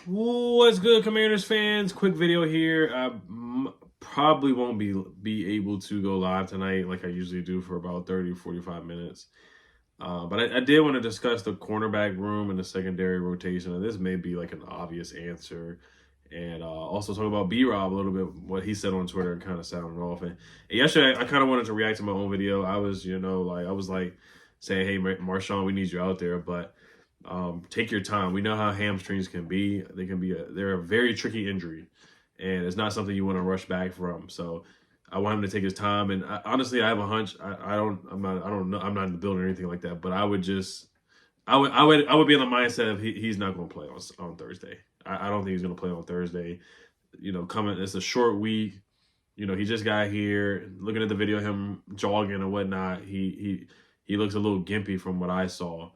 What's good, Commanders fans? Quick video here. Probably won't be able to go live tonight like I usually do for about 30 45 minutes. But I did want to discuss the cornerback room and the secondary rotation. And this may be like an obvious answer. And also talk about B-Rob a little bit, what he said on Twitter and kind of sounded off. And yesterday, I kind of wanted to react to my own video. I was, I was like saying, hey, Marshon, we need you out there. But take your time. We know how hamstrings can be. They're a very tricky injury, and it's not something you want to rush back from. So I want him to take his time. And honestly, I have a hunch. I don't know. I'm not in the building or anything like that. But I would be in the mindset of he's not going to play on Thursday. I don't think he's going to play on Thursday. It's a short week. He just got here. Looking at the video of him jogging and whatnot, he looks a little gimpy from what I saw.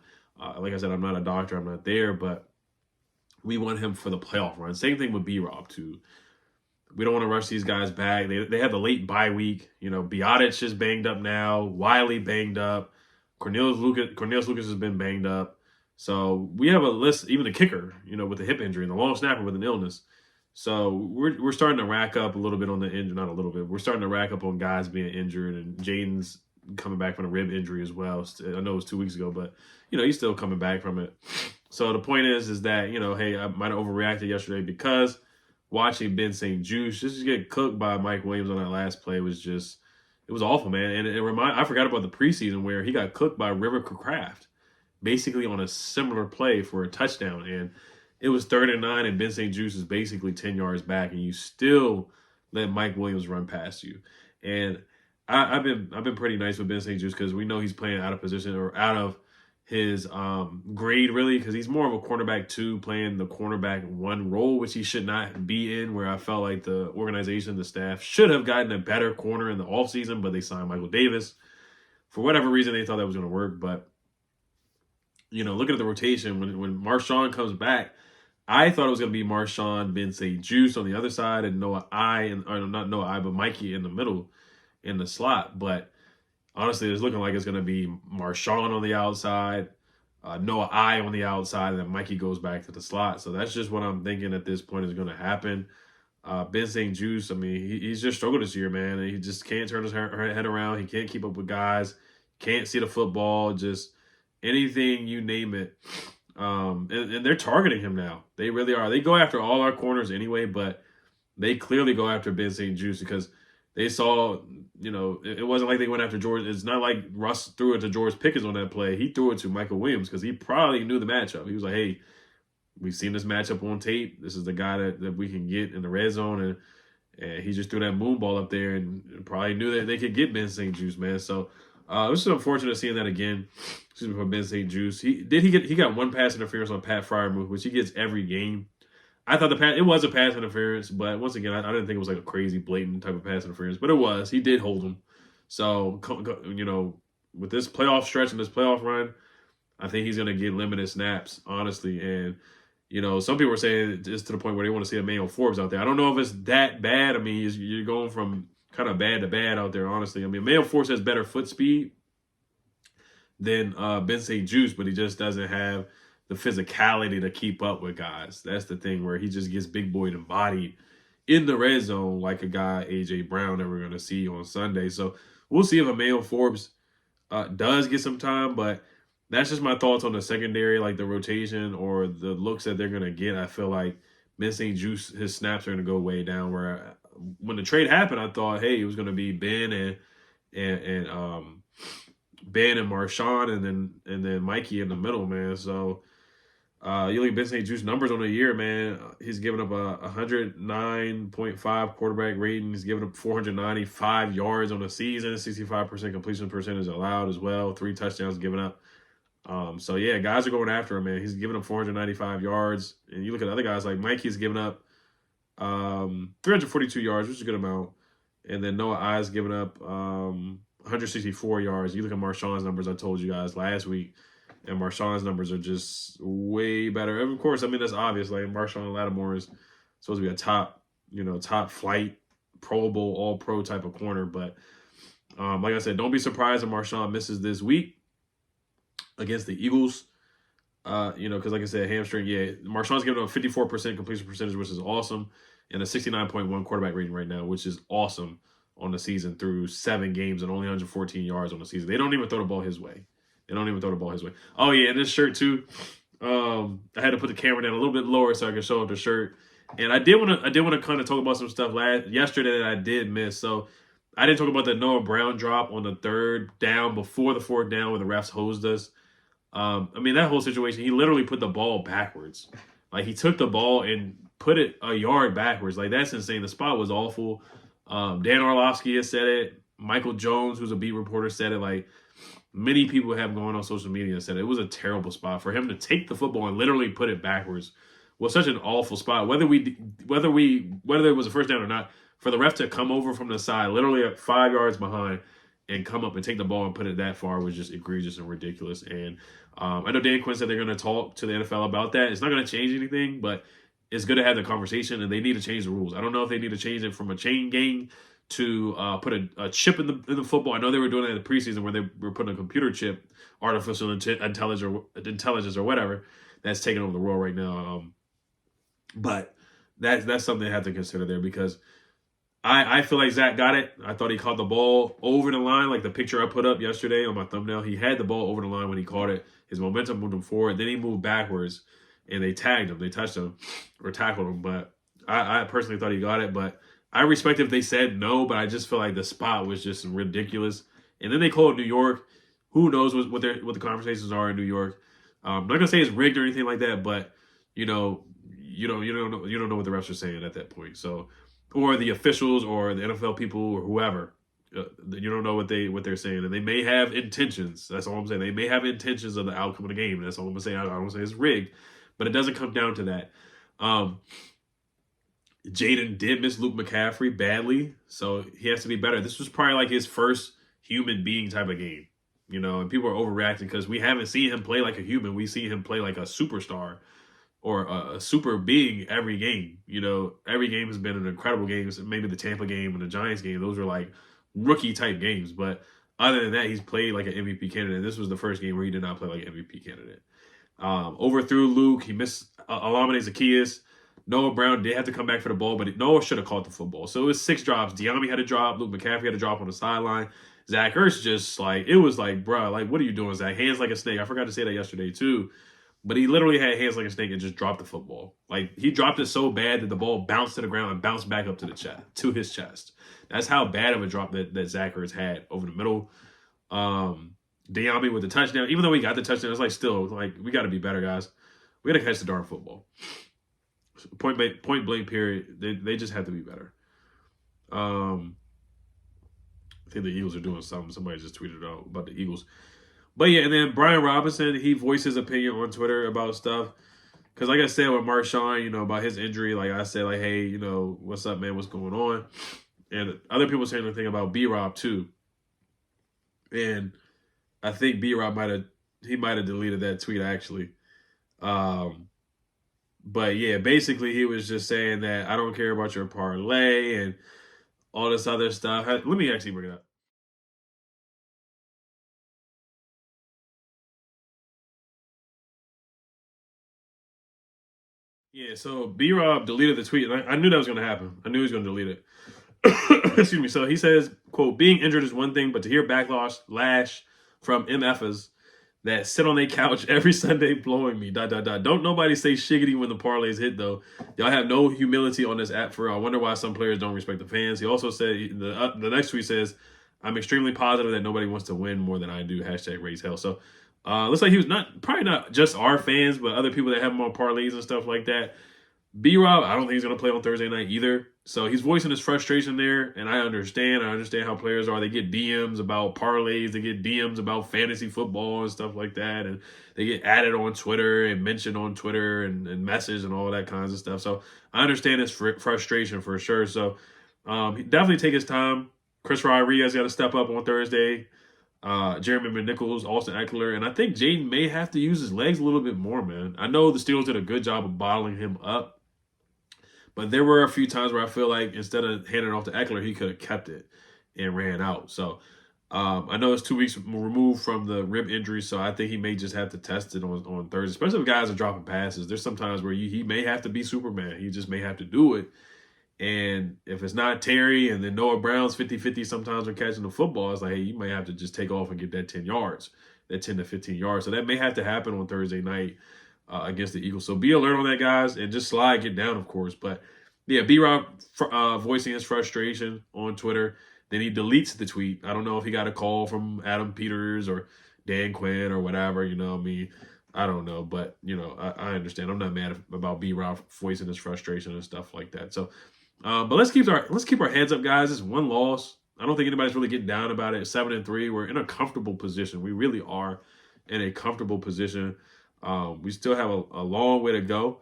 Like I said, I'm not a doctor. I'm not there, but we want him for the playoff run. Same thing with B-Rob, too. We don't want to rush these guys back. They have the late bye week. Biotic is banged up now. Wiley banged up. Cornelius Lucas has been banged up. So we have a list, even the kicker, with the hip injury and the long snapper with an illness. So we're starting to rack up a little bit on the injury, not a little bit. We're starting to rack up on guys being injured, and Jaden's coming back from a rib injury as well. I know it was 2 weeks ago, but he's still coming back from it. So the point is that hey, I might have overreacted yesterday because watching Ben St. Juice just get cooked by Mike Williams on that last play was awful, man. And I forgot about the preseason where he got cooked by River Craft, basically on a similar play for a touchdown, and it was 3rd and 9, and Ben St. Juice is basically 10 yards back, and you still let Mike Williams run past you. And I've been pretty nice with Ben St. Juice because we know he's playing out of position or out of his grade, really, because he's more of a cornerback 2 playing the cornerback 1 role, which he should not be in, where I felt like the organization, the staff should have gotten a better corner in the offseason, but they signed Michael Davis. For whatever reason, they thought that was going to work. But, looking at the rotation, when Marshon comes back, I thought it was going to be Marshon, Ben St. Juice on the other side, and not Noah I, but Mikey in the middle in the slot. But honestly, it's looking like it's going to be Marshon on the outside, Noah I on the outside, and then Mikey goes back to the slot. So that's just what I'm thinking at this point is going to happen. Ben St. Juice, I mean, he's just struggled this year, man. He just can't turn his head around. He can't keep up with guys. Can't see the football. Just anything, you name it. And they're targeting him now. They really are. They go after all our corners anyway, but they clearly go after Ben St. Juice because they saw, it wasn't like they went after George. It's not like Russ threw it to George Pickens on that play. He threw it to Michael Williams because he probably knew the matchup. He was like, hey, we've seen this matchup on tape. This is the guy that we can get in the red zone. And he just threw that moon ball up there and probably knew that they could get Ben St. Juice, man. So it was just unfortunate seeing that again. Excuse me, for Ben St. Juice. He got one pass interference on Pat Freiermuth, which he gets every game. I thought it was a pass interference, but once again, I didn't think it was like a crazy, blatant type of pass interference, but it was. He did hold him. So, with this playoff stretch and this playoff run, I think he's going to get limited snaps, honestly. And, some people are saying it's to the point where they want to see Emmanuel Forbes out there. I don't know if it's that bad. I mean, you're going from kind of bad to bad out there, honestly. I mean, Emmanuel Forbes has better foot speed than Ben St. Juice, but he just doesn't have the physicality to keep up with guys. That's the thing where he just gets big boyed and bodied in the red zone like a guy, A.J. Brown, that we're going to see on Sunday. So we'll see if Emmanuel Forbes does get some time, but that's just my thoughts on the secondary, like the rotation or the looks that they're going to get. I feel like Ben St. Juice, his snaps are going to go way down, where when the trade happened, I thought, hey, it was going to be Ben and Ben and Marshon and then Mikey in the middle, man. So you look at Ben St. Juice numbers on the year, man. He's given up a 109.5 quarterback rating. He's given up 495 yards on the season, 65% completion percentage allowed as well. 3 touchdowns given up. So yeah, guys are going after him, man. He's giving up 495 yards, and you look at other guys like Mikey's giving up 342 yards, which is a good amount, and then Noah I's giving up 164 yards. You look at Marshon's numbers, I told you guys last week, and Marshon's numbers are just way better. And of course, I mean, that's obvious. Like, Marshon Lattimore is supposed to be a top flight, Pro Bowl, all-pro type of corner. But like I said, don't be surprised if Marshon misses this week against the Eagles. Because like I said, hamstring. Yeah, Marshon's giving up 54% completion percentage, which is awesome, and a 69.1 quarterback rating right now, which is awesome on the season through 7 games and only 114 yards on the season. They don't even throw the ball his way. Oh yeah, and this shirt too. I had to put the camera down a little bit lower so I could show up the shirt. And I did want to kind of talk about some stuff yesterday that I did miss. So I didn't talk about the Noah Brown drop on the 3rd down before the 4th down where the refs hosed us. I mean, that whole situation, he literally put the ball backwards. Like, he took the ball and put it a yard backwards. Like, that's insane. The spot was awful. Dan Orlovsky has said it. Michael Jones, who's a beat reporter, said it. Like, many people have gone on social media and said it was a terrible spot. For him to take the football and literally put it backwards was such an awful spot. Whether it was a first down or not, for the ref to come over from the side, literally at 5 yards behind, and come up and take the ball and put it that far was just egregious and ridiculous. And I know Dan Quinn said they're going to talk to the NFL about that. It's not going to change anything, but it's good to have the conversation, and they need to change the rules. I don't know if they need to change it from a chain gang to put a chip in the football. I know they were doing that in the preseason where they were putting a computer chip, artificial intelligence or whatever, that's taking over the world right now. But that's something they have to consider there, because I feel like Zach got it. I thought he caught the ball over the line, like the picture I put up yesterday on my thumbnail. He had the ball over the line when he caught it. His momentum moved him forward. Then he moved backwards, and they tagged him. They touched him or tackled him. But I personally thought he got it. But I respect if they said no, but I just feel like the spot was just ridiculous. And then they called New York. Who knows what the conversations are in New York? I'm not gonna say it's rigged or anything like that, but you don't know what the refs are saying at that point. So, or the officials or the NFL people or whoever, you don't know what they're saying, and they may have intentions. That's all I'm saying. They may have intentions of the outcome of the game. That's all I'm gonna say. I don't say it's rigged, but it doesn't come down to that. Jaden did miss Luke McCaffrey badly, so he has to be better. This was probably like his first human being type of game, and people are overreacting because we haven't seen him play like a human. We see him play like a superstar or a super being every game. Every game has been an incredible game. Maybe the Tampa game and the Giants game, those were like rookie type games. But other than that, he's played like an MVP candidate. This was the first game where he did not play like an MVP candidate. Overthrew Luke. He missed Alameda Zacchaeus. Noah Brown did have to come back for the ball, but Noah should have caught the football. So it was 6 drops. Diami had a drop. Luke McCaffrey had a drop on the sideline. Zach Ertz just it was like, bro, like, what are you doing, Zach? Hands like a snake. I forgot to say that yesterday too. But he literally had hands like a snake and just dropped the football. Like, he dropped it so bad that the ball bounced to the ground and bounced back up to his chest. That's how bad of a drop that Zach Ertz had over the middle. Diami with the touchdown. Even though we got the touchdown, it's like, still, like, we got to be better, guys. We got to catch the darn football. Point blank period. They just have to be better. I think the Eagles are doing something. Somebody just tweeted out about the Eagles. But yeah, and then Brian Robinson, he voiced his opinion on Twitter about stuff. Because like I said with Marshon, about his injury, like I said, like, hey, what's up, man? What's going on? And other people saying the thing about B-Rob too. And I think B-Rob might have deleted that tweet actually. But yeah, basically he was just saying that I don't care about your parlay and all this other stuff. Let me actually bring it up. Yeah, so B-Rob deleted the tweet. And I knew that was going to happen. I knew he was going to delete it. Excuse me. So he says, quote, being injured is one thing, but to hear backlash from MFers that sit on their couch every Sunday blowing me, ... Don't nobody say shiggity when the parlays hit, though. Y'all have no humility on this app for real. I wonder why some players don't respect the fans. He also said, the next tweet says, I'm extremely positive that nobody wants to win more than I do. # raise hell. So looks like he was probably not just our fans, but other people that have him on parlays and stuff like that. B-Rob, I don't think he's going to play on Thursday night either. So he's voicing his frustration there, and I understand. I understand how players are. They get DMs about parlays. They get DMs about fantasy football and stuff like that, and they get added on Twitter and mentioned on Twitter and messaged and all that kinds of stuff. So I understand his frustration for sure. So definitely take his time. Chris Rodriguez got to step up on Thursday. Jeremy McNichols, Austin Eckler, and I think Jaden may have to use his legs a little bit more, man. I know the Steelers did a good job of bottling him up, but there were a few times where I feel like instead of handing it off to Eckler, he could have kept it and ran out. So I know it's 2 weeks removed from the rib injury, so I think he may just have to test it on Thursday, especially if guys are dropping passes. There's sometimes where he may have to be Superman. He just may have to do it. And if it's not Terry and then Noah Brown's 50-50 sometimes when catching the football, it's like, hey, you may have to just take off and get that 10 yards, that 10 to 15 yards. So that may have to happen on Thursday night against the Eagles. So be alert on that, guys, and just slide, get down, of course. But, yeah, B-Rob voicing his frustration on Twitter. Then he deletes the tweet. I don't know if he got a call from Adam Peters or Dan Quinn or whatever, you know what I mean? I don't know, but, you know, I understand. I'm not mad about B-Rob voicing his frustration and stuff like that. So, but let's keep our heads up, guys. It's one loss. I don't think anybody's really getting down about it. 7-3. We're in a comfortable position. We really are in a comfortable position. We still have a long way to go.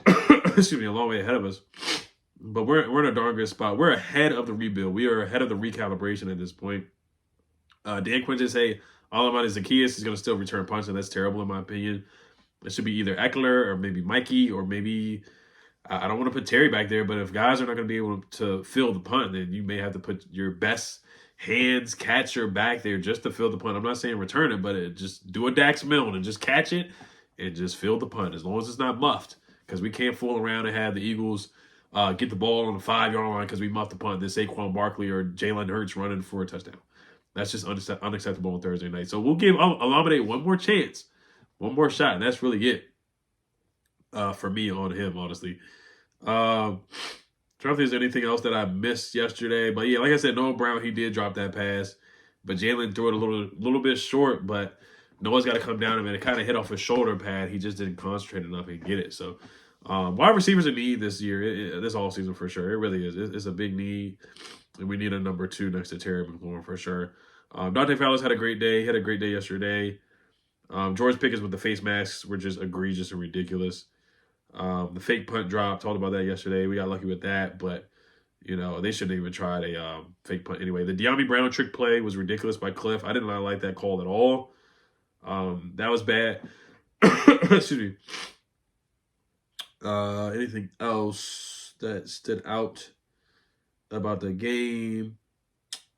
Excuse me, a long way ahead of us. But we're in a darn good spot. We're ahead of the rebuild. We are ahead of the recalibration at this point. Dan Quinn just say all about Zacchaeus is going to still return punts, and that's terrible in my opinion. It should be either Eckler or maybe Mikey or maybe I don't want to put Terry back there, but if guys are not going to be able to fill the punt, then you may have to put your best hands catcher back there just to fill the punt. I'm not saying return it, but just do a Dax Milne and just catch it and just fill the punt as long as it's not muffed, because we can't fool around and have the Eagles get the ball on the 5-yard line because we muffed the punt. Then Saquon Barkley or Jalen Hurts running for a touchdown. That's just unacceptable on Thursday night. So we'll give Olamide one more chance, one more shot, and that's really it for me on him, honestly. Trying to think if there's anything else that I missed yesterday. But, yeah, like I said, Noah Brown, he did drop that pass. But Jalen threw it a little bit short, but Noah's got to come down and it kind of hit off his shoulder pad. He just didn't concentrate enough and get it. So, wide receivers are need this year, this all season for sure. It really is. It's a big need, and we need a number 2 next to Terry McLaurin for sure. Dante Fowler's had a great day. He had a great day yesterday. George Pickens with the face masks were just egregious and ridiculous. The fake punt drop, talked about that yesterday. We got lucky with that, but, you know, they shouldn't even tried a fake punt anyway. The De'Ami Brown trick play was ridiculous by Cliff. I did not like that call at all. That was bad. Excuse me. Anything else that stood out about the game?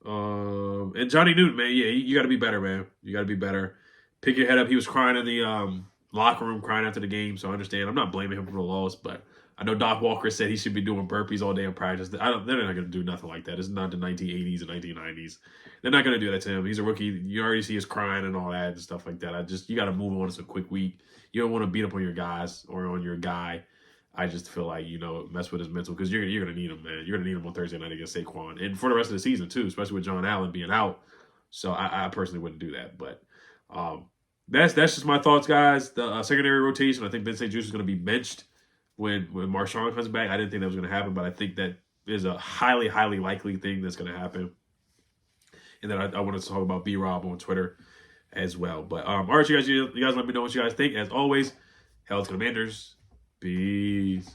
And Johnny Newton, man, yeah, you got to be better, man. You got to be better. Pick your head up. He was crying in the locker room, crying after the game, so I understand. I'm not blaming him for the loss, but I know Doc Walker said he should be doing burpees all day in practice. They're not going to do nothing like that. It's not the 1980s and 1990s. They're not going to do that to him. He's a rookie. You already see his crying and all that and stuff like that. You got to move on. It's a quick week. You don't want to beat up on your guys or on your guy. I just feel like, you know, mess with his mental, because you're going to need him, man. You're going to need him on Thursday night against Saquon and for the rest of the season, too, especially with John Allen being out. So I personally wouldn't do that. But that's just my thoughts, guys. The secondary rotation, I think Ben St. Juste is going to be benched when Marshon comes back. I didn't think that was going to happen, but I think that is a highly, highly likely thing that's going to happen. And then I wanted to talk about B-Rob on Twitter as well. But all right, you guys let me know what you guys think. As always, Hell to Commanders. Peace.